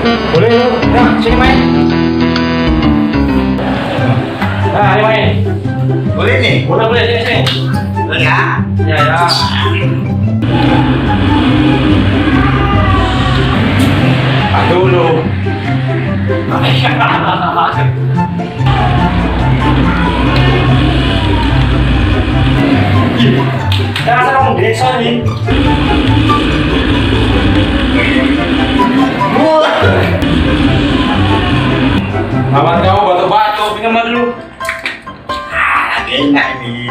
Boleh lu, nah sini main. Nah, ini main. Boleh nih? Boleh sini sini. Boleh ya? Ya ya. Dulu. Dasar orang desa nih. Aman kamu batuk-batuk, pinjam dulu. Ah, enak nih.